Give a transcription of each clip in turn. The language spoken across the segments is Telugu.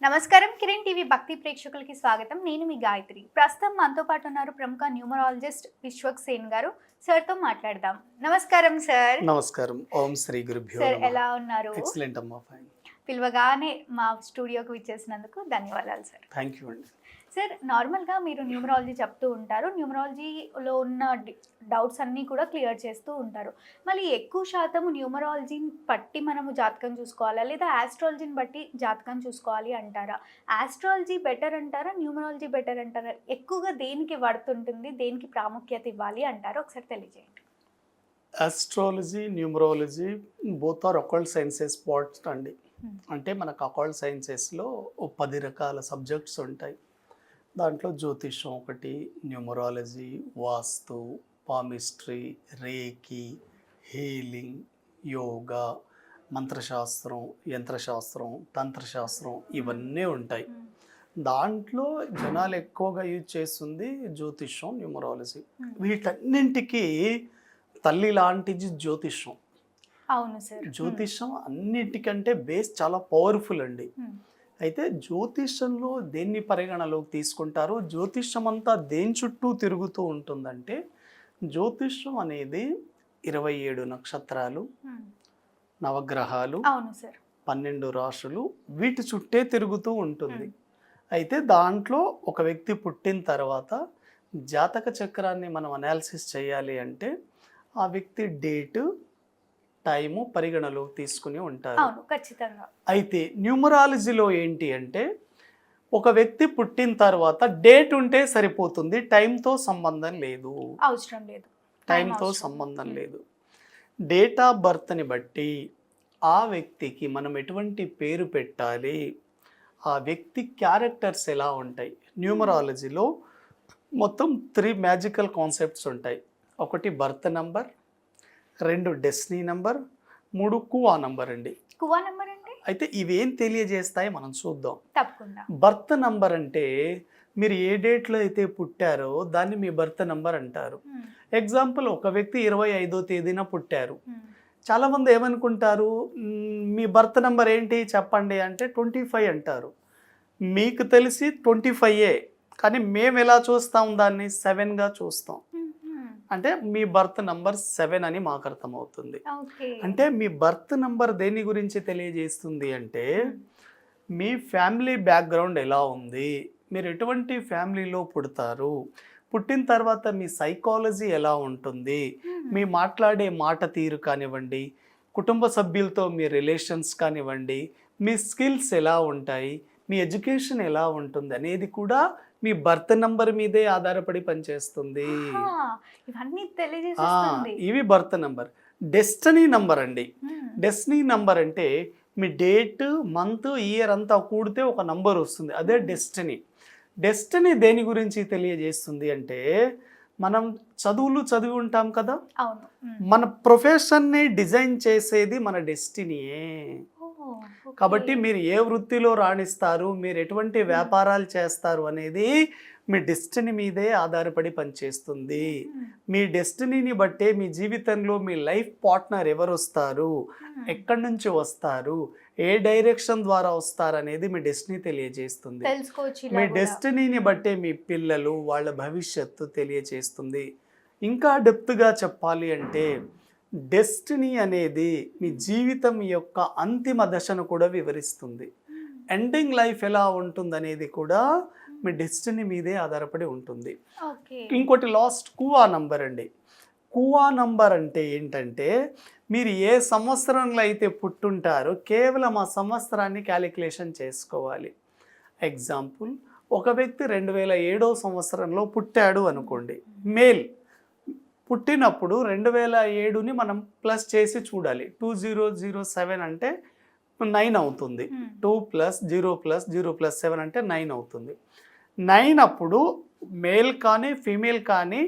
నమస్కారం. కిరణ్ టీవీ భక్తి ప్రేక్షకులకి స్వాగతం. నేను మీ గాయత్రి. ప్రస్తుతం మనతో పాటు ఉన్నారు ప్రముఖ న్యూమరాలజిస్ట్ విశ్వక్ సేన్ గారు. సార్తో మాట్లాడదాం. నమస్కారం సార్. నమస్కారం. ఓం శ్రీ గురుభ్యో సార్ నమః. ఎలా ఉన్నారు? ఎక్సలెంట్ అమ్మా, ఫైన్. పిలవగానే మా స్టూడియోకి విచ్చేసినందుకు ధన్యవాదాలు సార్. థ్యాంక్ యూ అండి. సార్, నార్మల్గా మీరు న్యూమరాలజీ చెప్తూ ఉంటారు. న్యూమరాలజీలో ఉన్న డౌట్స్ అన్నీ కూడా క్లియర్ చేస్తూ ఉంటారు. మళ్ళీ ఎక్కువ శాతం న్యూమరాలజీని బట్టి మనము జాతకం చూసుకోవాలా, లేదా ఆస్ట్రాలజీని బట్టి జాతకం చూసుకోవాలి అంటారా? ఆస్ట్రాలజీ బెటర్ అంటారా, న్యూమరాలజీ బెటర్ అంటారా? ఎక్కువగా దేనికి పడుతుంటుంది, దేనికి ప్రాముఖ్యత ఇవ్వాలి అంటారా? ఒకసారి తెలియజేయండి. Astrology, numerology both are occult sciences parts అండి. అంటే మనకు అకల్ట్ సైన్సెస్లో 10 రకాల సబ్జెక్ట్స్ ఉంటాయి. దాంట్లో జ్యోతిషం ఒకటి, న్యూమరాలజీ, వాస్తు, పామిస్ట్రీ, రేకి, హీలింగ్, యోగా, మంత్రశాస్త్రం, యంత్రశాస్త్రం, తంత్రశాస్త్రం ఇవన్నీ ఉంటాయి. దాంట్లో జనాలు ఎక్కువగా యూజ్ చేస్తుంది జ్యోతిషం, న్యూమరాలజీ. వీటన్నింటికి తల్లి లాంటిది జ్యోతిషం. అవును సార్. జ్యోతిషం అన్నిటికంటే బేస్ చాలా పవర్ఫుల్ అండి. అయితే జ్యోతిషంలో దేన్ని పరిగణలోకి తీసుకుంటారో, జ్యోతిషం అంతా దేని చుట్టూ తిరుగుతూ ఉంటుందంటే, జ్యోతిషం అనేది 27 నక్షత్రాలు, నవగ్రహాలు, అవును సార్, 12 రాశులు, వీటి చుట్టే తిరుగుతూ ఉంటుంది. అయితే దాంట్లో ఒక వ్యక్తి పుట్టిన తర్వాత జాతక చక్రాన్ని మనం అనాలిసిస్ చేయాలి అంటే ఆ వ్యక్తి డేటు, టైము పరిగణలోకి తీసుకుని ఉంటారు. అవును, ఖచ్చితంగా. అయితే న్యూమరాలజీలో ఏంటి అంటే, ఒక వ్యక్తి పుట్టిన తర్వాత డేట్ ఉంటే సరిపోతుంది, టైంతో సంబంధం లేదు. అవసరం లేదు, టైంతో సంబంధం లేదు. డేట్ ఆఫ్ బర్త్ని బట్టి ఆ వ్యక్తికి మనం ఎటువంటి పేరు పెట్టాలి, ఆ వ్యక్తి క్యారెక్టర్స్ ఎలా ఉంటాయి. న్యూమరాలజీలో మొత్తం 3 మ్యాజికల్ కాన్సెప్ట్స్ ఉంటాయి. ఒకటి birth number, 2 destiny number, 3 kua number అండి. కువా నంబర్ అంటే అయితే ఇవేం తెలియజేస్తాయి మనం చూద్దాం. తప్పకుండా. బర్త్ నంబర్ అంటే మీరు ఏ డేట్లో అయితే పుట్టారో దాన్ని మీ బర్త్ నంబర్ అంటారు. ఎగ్జాంపుల్, ఒక వ్యక్తి 25వ తేదీన పుట్టారు. చాలామంది ఏమనుకుంటారు, మీ బర్త్ నంబర్ ఏంటి చెప్పండి అంటే 25 అంటారు. మీకు తెలిసి 25ఏ, కానీ మేము ఎలా చూస్తాం, దాన్ని 7గా చూస్తాం. అంటే మీ బర్త్ నంబర్ 7 అని మాకు అర్థమవుతుంది. అంటే మీ బర్త్ నంబర్ దేని గురించి తెలియజేస్తుంది అంటే, మీ ఫ్యామిలీ బ్యాక్గ్రౌండ్ ఎలా ఉంది, మీరు ఎటువంటి ఫ్యామిలీలో పుడతారు, పుట్టిన తర్వాత మీ సైకాలజీ ఎలా ఉంటుంది, మీ మాట్లాడే మాట తీరు కానివ్వండి, కుటుంబ సభ్యులతో మీ రిలేషన్స్ కానివ్వండి, మీ స్కిల్స్ ఎలా ఉంటాయి, మీ ఎడ్యుకేషన్ ఎలా ఉంటుంది అనేది కూడా మీ బర్త్ నంబర్ మీదే ఆధారపడి పనిచేస్తుంది. ఇవి బర్త్ నంబర్. డెస్టినీ నంబర్ అండి. డెస్టినీ నంబర్ అంటే మీ డేట్, మంత్, ఇయర్ అంతా కూడితే ఒక నంబర్ వస్తుంది, అదే డెస్టినీ. డెస్టినీ దేని గురించి తెలియజేస్తుంది అంటే, మనం చదువులు చదివి ఉంటాం కదా, మన ప్రొఫెషన్ని డిజైన్ చేసేది మన డెస్టినీయే. కాబట్టి మీరు ఏ వృత్తిలో రాణిస్తారు, మీరు ఎటువంటి వ్యాపారాలు చేస్తారు అనేది మీ డెస్టినీ మీదే ఆధారపడి పనిచేస్తుంది. మీ డెస్టినీని బట్టే మీ జీవితంలో మీ లైఫ్ పార్ట్నర్ ఎవరు వస్తారు, ఎక్కడి నుంచి వస్తారు, ఏ డైరెక్షన్ ద్వారా వస్తారు అనేది మీ డెస్టినీ తెలియజేస్తుంది. మీ డెస్టినీని బట్టే మీ పిల్లలు, వాళ్ళ భవిష్యత్తు తెలియజేస్తుంది. ఇంకా డెప్త్గా చెప్పాలి అంటే, డెస్టినీ అనేది మీ జీవితం యొక్క అంతిమ దశను కూడా వివరిస్తుంది. ఎండింగ్ లైఫ్ ఎలా ఉంటుంది అనేది కూడా మీ డెస్టినీ మీదే ఆధారపడి ఉంటుంది. ఇంకోటి లాస్ట్ కువా నంబర్ అండి. కువా నంబర్ అంటే ఏంటంటే, మీరు ఏ సంవత్సరంలో అయితే పుట్టుంటారో కేవలం ఆ సంవత్సరాన్ని క్యాలిక్యులేషన్ చేసుకోవాలి. ఎగ్జాంపుల్, ఒక వ్యక్తి 2007వ సంవత్సరంలో పుట్టాడు అనుకోండి, మేల్. పుట్టినప్పుడు 2007ని మనం ప్లస్ చేసి చూడాలి. 2007 అంటే 9 అవుతుంది. 2 + 0 + 0 + 7 అంటే 9 అవుతుంది. 9 అప్పుడు మేల్ కానీ ఫీమేల్ కానీ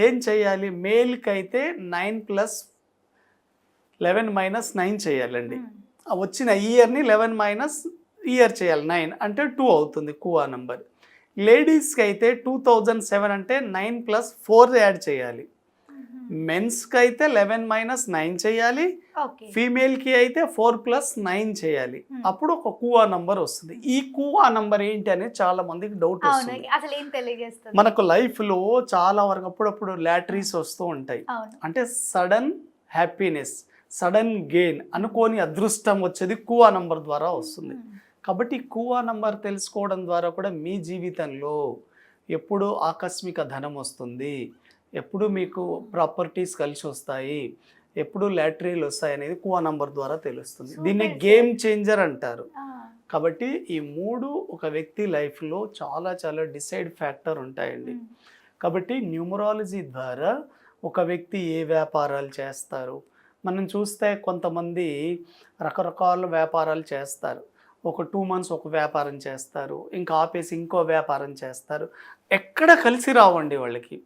ఏం చేయాలి, మేల్కి అయితే 9 + 11 - 9 చేయాలండి. వచ్చిన ఇయర్ని 11 - ఇయర్ చేయాలి. 9 అంటే 2 అవుతుంది కువా నంబర్. లేడీస్కి అయితే 2007 అంటే 9 + 4 యాడ్ చేయాలి. మెన్స్కి అయితే 11 - 9 చేయాలి, ఓకే. ఫీమేల్కి అయితే 4 + 9 చేయాలి. అప్పుడు ఒక కువా నంబర్ వస్తుంది. ఈ కువా నంబర్ ఏంటి అనేది చాలా మందికి డౌట్ అవును. వస్తుంది. అసలు ఏం తెలియజేస్తుంది? మనకు లైఫ్లో చాలా వరకు అప్పుడప్పుడు లాటరీస్ వస్తూ ఉంటాయి. అవును. అంటే సడన్ హ్యాపీనెస్, సడన్ గెయిన్, అనుకోని అదృష్టం వచ్చేది కువా నంబర్ ద్వారా వస్తుంది. కాబట్టి కువా నంబర్ తెలుసుకోవడం ద్వారా కూడా మీ జీవితంలో ఎప్పుడు ఆకస్మిక ధనం వస్తుంది, ఎప్పుడు మీకు ప్రాపర్టీస్ కలిసి వస్తాయి, ఎప్పుడు లాటరీలు వస్తాయి అనేది కువా నంబర్ ద్వారా తెలుస్తుంది. దీన్ని Super, గేమ్ చేంజర్ అంటారు. ఆ, కాబట్టి ఈ 3 ఒక వ్యక్తి లైఫ్లో చాలా చాలా డిసైడ్ ఫ్యాక్టర్ ఉంటాయండి. కాబట్టి న్యూమరాలజీ ద్వారా ఒక వ్యక్తి ఏ వ్యాపారాలు చేస్తారు, మనం చూస్తే కొంతమంది రకరకాల వ్యాపారాలు చేస్తారు. ఒక 2 months ఒక వ్యాపారం చేస్తారు, ఇంకా ఆపేసి ఇంకో వ్యాపారం చేస్తారు. ఎక్కడ కలిసి రావండి వాళ్ళకి.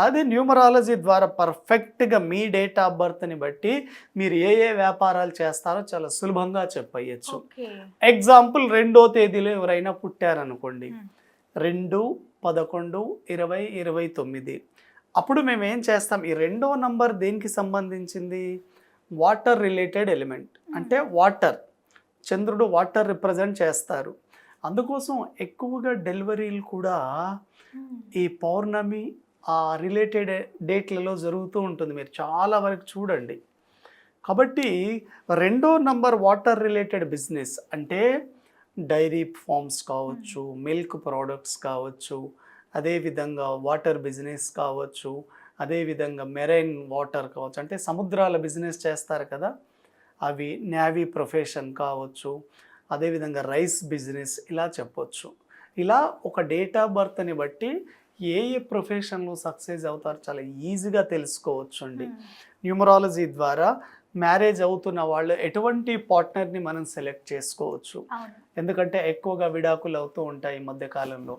అదే న్యూమరాలజీ ద్వారా పర్ఫెక్ట్గా మీ డేట్ ఆఫ్ బర్త్ని బట్టి మీరు ఏ ఏ వ్యాపారాలు చేస్తారో చాలా సులభంగా చెప్పేయచ్చు. ఓకే. ఎగ్జాంపుల్ 2వ తేదీలో ఎవరైనా పుట్టారనుకోండి, 2, 11, 20, 29. అప్పుడు మేము ఏం చేస్తాం, ఈ 2వ నంబర్ దేనికి సంబంధించింది? Water related element. అంటే వాటర్, చంద్రుడు వాటర్ రిప్రజెంట్ చేస్తారు. అందుకోసం ఎక్కువగా డెలివరీలు కూడా ఈ పౌర్ణమి ఆ రిలేటెడ్ డేట్లలో జరుగుతూ ఉంటుంది. మీరు చాలా వరకు చూడండి. కాబట్టి 2వ నంబర్ వాటర్ రిలేటెడ్ బిజినెస్ అంటే డైరీ ఫార్మ్స్ కావచ్చు, మిల్క్ ప్రోడక్ట్స్ కావచ్చు, అదేవిధంగా వాటర్ బిజినెస్ కావచ్చు, అదేవిధంగా మెరైన్ వాటర్ కావచ్చు, అంటే సముద్రాల బిజినెస్ చేస్తారు కదా, అవి నేవీ ప్రొఫెషన్ కావచ్చు, అదేవిధంగా రైస్ బిజినెస్, ఇలా చెప్పొచ్చు. ఇలా ఒక డేట్ ఆఫ్ బర్త్ని బట్టి ఏ ఏ ప్రొఫెషన్లో సక్సెస్ అవుతారో చాలా ఈజీగా తెలుసుకోవచ్చు అండి. న్యూమరాలజీ ద్వారా మ్యారేజ్ అవుతున్న వాళ్ళు ఎటువంటి పార్ట్నర్ని మనం సెలెక్ట్ చేసుకోవచ్చు. ఎందుకంటే ఎక్కువగా విడాకులు అవుతూ ఉంటాయి ఈ మధ్యకాలంలో.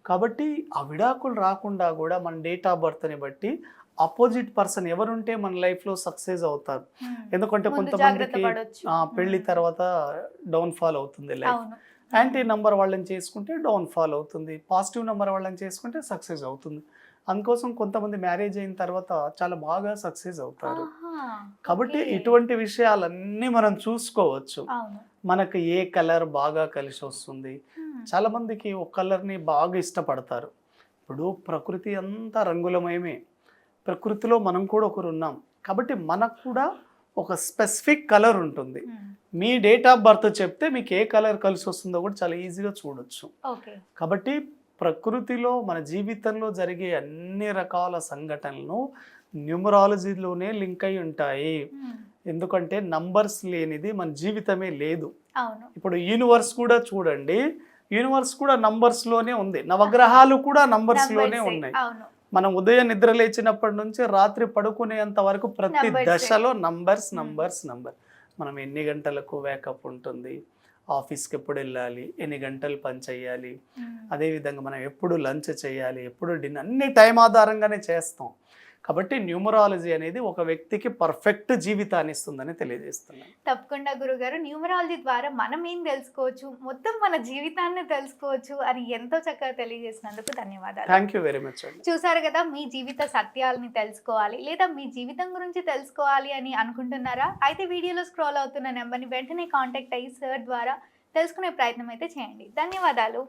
కాబట్టి ఆ విడాకులు రాకుండా కూడా మన డేట్ ఆఫ్ బర్త్ని బట్టి ఆపోజిట్ పర్సన్ ఎవరుంటే మన లైఫ్లో సక్సెస్ అవుతారు. ఎందుకంటే కొంతమందికి పెళ్లి తర్వాత డౌన్ఫాల్ అవుతుంది లైఫ్. యాంటీ నంబర్ వాళ్ళని చేసుకుంటే డౌన్ఫాల్ అవుతుంది, పాజిటివ్ నెంబర్ వాళ్ళని చేసుకుంటే సక్సెస్ అవుతుంది. అందుకోసం కొంతమంది మ్యారేజ్ అయిన తర్వాత చాలా బాగా సక్సెస్ అవుతారు. కాబట్టి ఇటువంటి విషయాలన్నీ మనం చూసుకోవచ్చు. మనకు ఏ కలర్ బాగా కలిసి వస్తుంది, చాలా మందికి ఒక కలర్ని బాగా ఇష్టపడతారు. ఇప్పుడు ప్రకృతి అంతా రంగులమయమే, ప్రకృతిలో మనం కూడా ఒకరు ఉన్నాం. కాబట్టి మనకు కూడా ఒక స్పెసిఫిక్ కలర్ ఉంటుంది. మీ డేట్ ఆఫ్ బర్త్ చెప్తే మీకు ఏ కలర్ కలిసి వస్తుందో కూడా చాలా ఈజీగా చూడొచ్చు. కాబట్టి ప్రకృతిలో మన జీవితంలో జరిగే అన్ని రకాల సంఘటనలు న్యూమరాలజీలోనే లింక్ అయి ఉంటాయి. ఎందుకంటే నంబర్స్ లేనిది మన జీవితమే లేదు. ఇప్పుడు యూనివర్స్ కూడా చూడండి, యూనివర్స్ కూడా నంబర్స్లోనే ఉంది, నవగ్రహాలు కూడా నంబర్స్లోనే ఉన్నాయి. మనం ఉదయం నిద్ర లేచినప్పటి నుంచి రాత్రి పడుకునేంత వరకు ప్రతి దశలో నంబర్స్ నంబర్స్ నంబర్. మనం ఎన్ని గంటలకు వేకప్ ఉంటుంది, ఆఫీస్కి ఎప్పుడు వెళ్ళాలి, ఎన్ని గంటలు పని చేయాలి, అదేవిధంగా మనం ఎప్పుడు లంచ్ చేయాలి, ఎప్పుడు డిన్నర్, అన్ని టైం ఆధారంగానే చేస్తాం. కాబట్టి న్యూమరాలజీ అనేది ఒక వ్యక్తికి పర్ఫెక్ట్ జీవితాన్ని ఇస్తుందని తెలియజేస్తున్నాను. తప్పకుండా గురుగారు, న్యూమరాలజీ ద్వారా మనం ఏం తెలుసుకోవచ్చు, మొత్తం మన జీవితాన్ని తెలుసుకోవచ్చు అని ఎంతో చక్కగా తెలియజేసినందుకు ధన్యవాదాలు. థ్యాంక్ యూ వెరీ మచ్ అండి. చూసారు కదా, మీ జీవిత సత్యాలని తెలుసుకోవాలి లేదా మీ జీవితం గురించి తెలుసుకోవాలి అని అనుకుంటున్నారా? అయితే వీడియోలో స్క్రోల్ అవుతున్న నెంబర్ని వెంటనే కాంటాక్ట్ అయ్యి సార్ ద్వారా తెలుసుకునే ప్రయత్నం అయితే చేయండి. ధన్యవాదాలు.